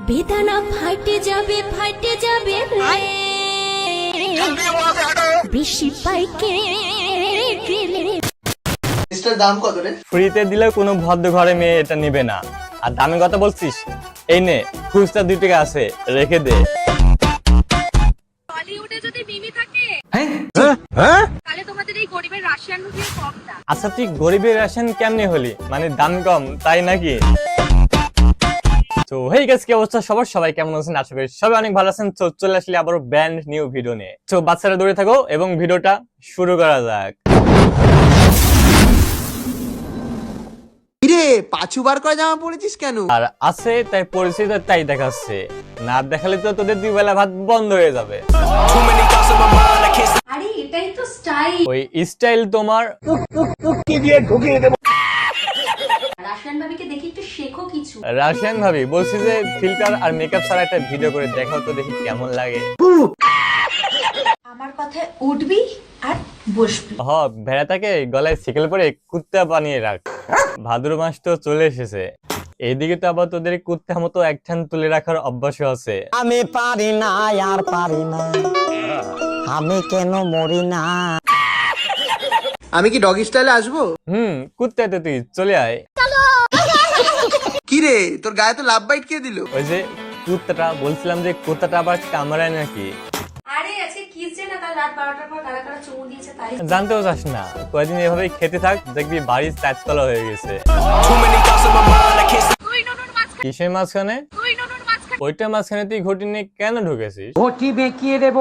বেদানা ফাইটে যাবে রে বেশি পাইকে এটার দাম কত রে? ফ্রিতে দিলে কোনো ভদ্র ঘরে মেয়ে এটা নেবে না। আর দামের কথা বলছিস, এই নে খুচরা 2 টাকা আছে, রেখে দে। হলিউডে যদি মিমি থাকে তাহলে তোমাদের এই গরিবের রাশিয়ান রুপির কম দাম। আচ্ছা তুই গরিবের রাশন কেমনে হলি, মানে দাম কম তাই নাকি? তো হেই গাইস, কি অবস্থা সবার? সবাই কেমন আছেন? আশা করি সবাই অনেক ভালো আছেন। তো চলে আসলে আবারও ব্র্যান্ড নিউ ভিডিও নিয়ে। তো বাচ্চারা দৌড়ে থাকো এবং ভিডিওটা শুরু করা যাক। কিরে পাঁচু বার করে জামা পরেছিস কেন? আর আছে তাই পরিচিত তাই দেখাচ্ছে, না দেখালে তো তোদের 2 বেলা ভাত বন্ধ হয়ে যাবে। আরে এটাই তো স্টাইল। ওই স্টাইল তোমার রাশিয়ান ভাবিকে দেখি একটু শেখো কিছু। রাশিয়ান ভাবি বলছি যে ফিল্টার আর মেকআপ ছাড়া একটা ভিডিও করে দেখাও তো, দেখি কেমন লাগে। আমার কথায় উঠবি আর বসবি। ভেড়াটাকে গলায় শিকল পরে কুত্তা বানিয়ে রাখ, ভাদ্র মাস তো চলে এসেছে। এইদিকে তো আবার তোদের কুত্তার মতো একঠান তুলে রাখার অভ্যাস আছে। আমি পারি না আর পারি না, আমি কেন মরি না। আমি কি ডগি স্টাইলে আসবো? কুত্তাতে তুই চলে আয়। কিরে তোর গায়ে তো লাভ বাইট কে দিল? ওই যে কুত্তাটা বলছিলাম যে কুত্তাটা আবার কামড়ায় নাকি। আরে আজকে কিসে না কাল রাত 12টার পর কারা কারা চুমু দিয়েছে তাই। জানতেও চাস না, কয়েকদিন এভাবেই খেতে থাক, দেখবি বাড়ির চাঁচতলা হয়ে গেছে। তুই নুনুর মাঝখানে, কিসের মাঝখানে? তুই নুনুর মাঝখানে। ওইটা মাঝখানে তুই ঘটি নিয়ে কেন ঢুকেছিস? ঘটি বেঁকিয়ে দেবো।